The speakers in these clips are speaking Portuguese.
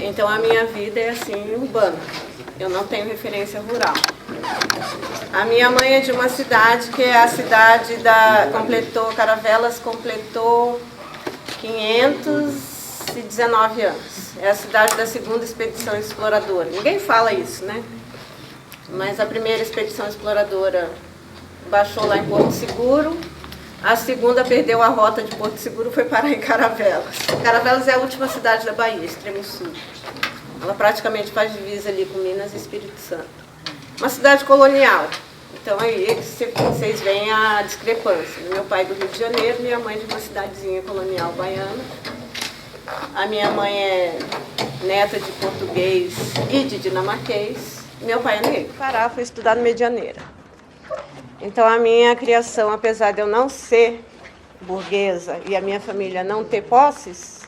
Então a minha vida é assim, urbana. Eu não tenho referência rural. A minha mãe é de uma cidade que é a cidade Caravelas completou 519 anos. É a cidade da segunda expedição exploradora. Ninguém fala isso, né? Mas a primeira expedição exploradora baixou lá em Porto Seguro. A segunda perdeu a rota de Porto Seguro, foi parar em Caravelas. Caravelas é a última cidade da Bahia, extremo sul. Ela praticamente faz divisa ali com Minas e Espírito Santo. Uma cidade colonial. Então aí vocês veem a discrepância. Meu pai é do Rio de Janeiro, minha mãe de uma cidadezinha colonial baiana. A minha mãe é neta de português e de dinamarquês. Meu pai é negro. Pará, foi estudar no Medianeira. Então a minha criação, apesar de eu não ser burguesa e a minha família não ter posses,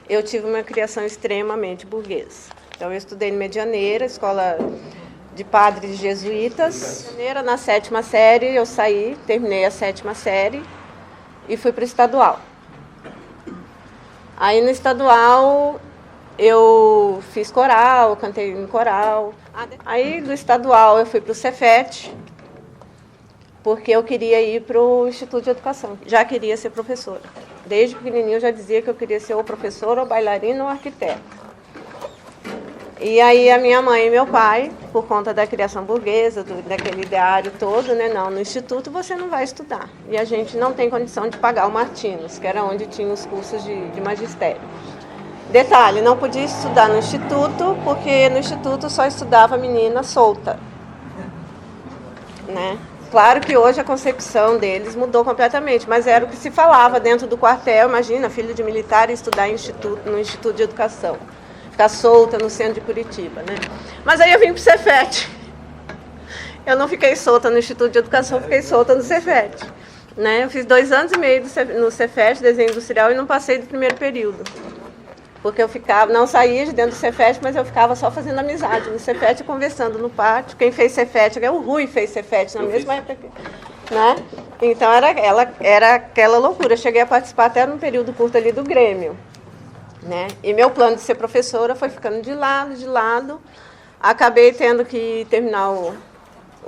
eu tive uma criação extremamente burguesa. Então eu estudei no Medianeira, escola de padres jesuítas. Na 7ª série eu saí, terminei a 7ª série e fui para o estadual. Aí no estadual eu fiz coral, cantei no coral. Aí do estadual eu fui para o Cefet, porque eu queria ir para o Instituto de Educação. Já queria ser professora. Desde pequenininho eu já dizia que eu queria ser ou professora, ou bailarina, ou arquiteta. E aí a minha mãe e meu pai, por conta da criação burguesa, daquele ideário todo, né? Não, no Instituto você não vai estudar. E a gente não tem condição de pagar o Martins, que era onde tinha os cursos de magistério. Detalhe, não podia estudar no Instituto, porque no Instituto só estudava menina solta, né? Claro que hoje a concepção deles mudou completamente, mas era o que se falava dentro do quartel. Imagina, filho de militar estudar no Instituto de Educação, ficar solta no centro de Curitiba, né? Mas aí eu vim para o Cefet. Eu não fiquei solta no Instituto de Educação, fiquei solta no Cefet, né? Eu fiz 2 anos e meio no Cefet, desenho industrial, e não passei do primeiro período. Porque eu não saía de dentro do Cefet, mas eu ficava só fazendo amizade no Cefet, conversando no pátio. Quem fez Cefet, o Rui fez Cefet na mesma época, né? Então era aquela loucura. Eu cheguei a participar até num período curto ali do Grêmio, né? E meu plano de ser professora foi ficando de lado. Acabei tendo que terminar o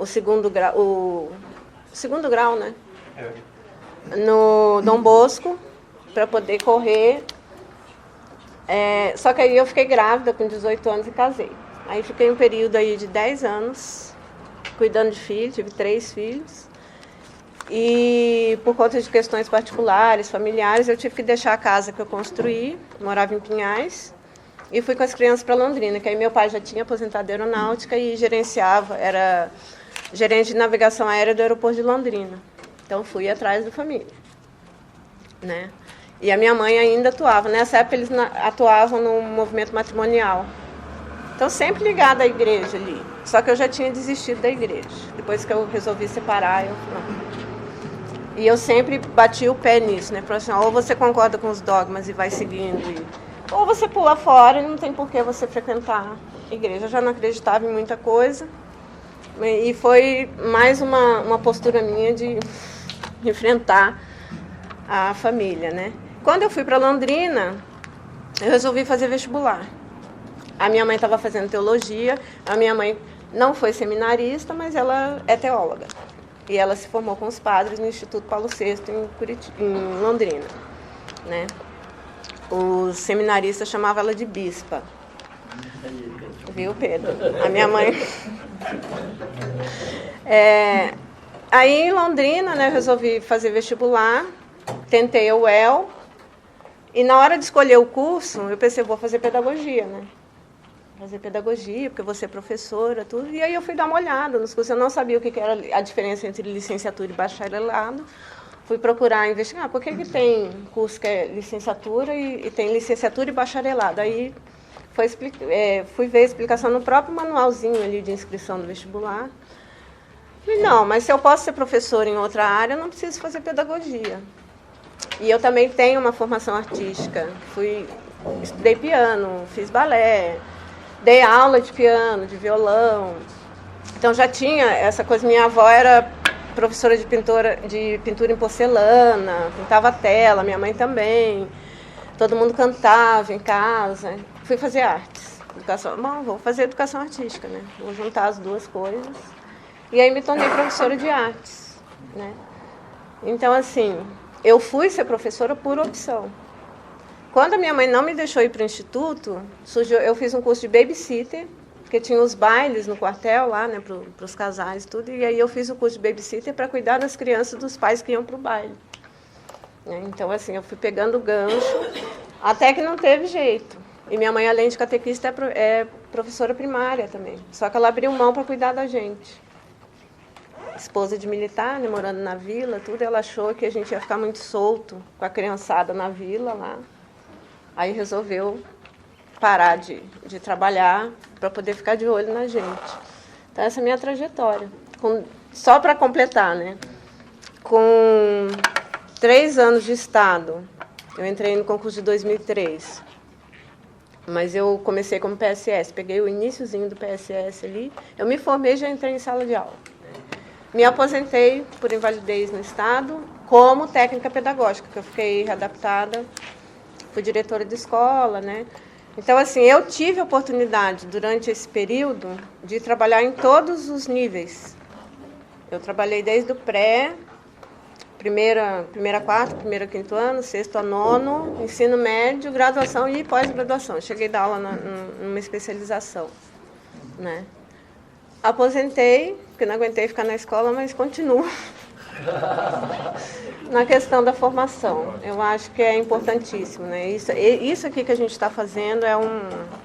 segundo grau, né? No Dom Bosco, para poder correr. Só que aí eu fiquei grávida com 18 anos e casei. Aí fiquei um período aí de 10 anos cuidando de filhos, tive 3 filhos. E por conta de questões particulares, familiares, eu tive que deixar a casa que eu construí, morava em Pinhais, e fui com as crianças para Londrina, que aí meu pai já tinha aposentado aeronáutica e gerenciava, era gerente de navegação aérea do aeroporto de Londrina. Então fui atrás da família, né? E a minha mãe ainda atuava. Nessa época eles atuavam no movimento matrimonial. Então sempre ligada à igreja ali. Só que eu já tinha desistido da igreja. Depois que eu resolvi separar, eu não. E eu sempre bati o pé nisso, né? Falei assim, ou você concorda com os dogmas e vai seguindo, ou você pula fora e não tem por que você frequentar a igreja. Eu já não acreditava em muita coisa. E foi mais uma postura minha de enfrentar a família, né? Quando eu fui para Londrina, eu resolvi fazer vestibular. A minha mãe estava fazendo teologia, a minha mãe não foi seminarista, mas ela é teóloga. E ela se formou com os padres no Instituto Paulo VI em Londrina, né? Os seminaristas chamavam ela de bispa. Viu, Pedro? A minha mãe... Aí em Londrina, né, eu resolvi fazer vestibular, tentei a UEL, e na hora de escolher o curso, eu pensei, vou fazer pedagogia, né? Fazer pedagogia, porque eu vou ser professora, tudo. E aí eu fui dar uma olhada nos cursos. Eu não sabia o que era a diferença entre licenciatura e bacharelado. Fui procurar investigar, por que tem curso que é licenciatura e tem licenciatura e bacharelado. Aí fui ver a explicação no próprio manualzinho ali de inscrição do vestibular. Falei, não, mas se eu posso ser professora em outra área, eu não preciso fazer pedagogia. E eu também tenho uma formação artística. Estudei piano, fiz balé, dei aula de piano, de violão. Então já tinha essa coisa. Minha avó era professora de pintura em porcelana, pintava tela, minha mãe também. Todo mundo cantava em casa. fui fazer artes. Bom, vou fazer educação artística, né? Vou juntar as duas coisas. E aí me tornei professora de artes, né? Então, assim, eu fui ser professora por opção. Quando a minha mãe não me deixou ir para o instituto, eu fiz um curso de babysitter, porque tinha os bailes no quartel lá, né, para os casais e tudo, e aí eu fiz o curso de babysitter para cuidar das crianças dos pais que iam para o baile. Então, assim, eu fui pegando o gancho, até que não teve jeito. E minha mãe, além de catequista, é professora primária também. Só que ela abriu mão para cuidar da gente. Esposa de militar, né, morando na vila, tudo, ela achou que a gente ia ficar muito solto com a criançada na vila lá. Aí resolveu parar de trabalhar para poder ficar de olho na gente. Então, essa é a minha trajetória. Só para completar, né? Com 3 anos de Estado, eu entrei no concurso de 2003. Mas eu comecei como PSS, peguei o iniciozinho do PSS ali. Eu me formei e já entrei em sala de aula. Me aposentei por invalidez no Estado como técnica pedagógica, que eu fiquei readaptada. Fui diretora de escola, né? Então, assim, eu tive a oportunidade, durante esse período, de trabalhar em todos os níveis. Eu trabalhei desde o pré, primeira a quarto, primeiro a quinto ano, sexto a nono, ensino médio, graduação e pós-graduação. Cheguei a dar aula numa especialização, né? Aposentei, porque não aguentei ficar na escola, mas continuo. Na questão da formação, eu acho que é importantíssimo, né? Isso aqui que a gente está fazendo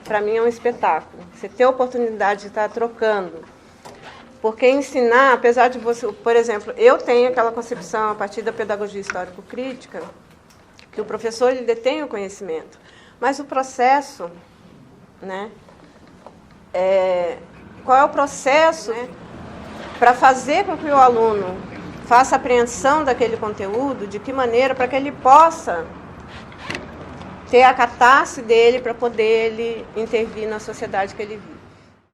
para mim é um espetáculo. Você ter a oportunidade de estar trocando, porque ensinar, apesar de você, por exemplo, eu tenho aquela concepção a partir da pedagogia histórico-crítica que o professor ele detém o conhecimento, mas o processo, né? Qual é o processo, né, para fazer com que o aluno faça apreensão daquele conteúdo, de que maneira, para que ele possa ter a catarse dele para poder ele intervir na sociedade que ele vive.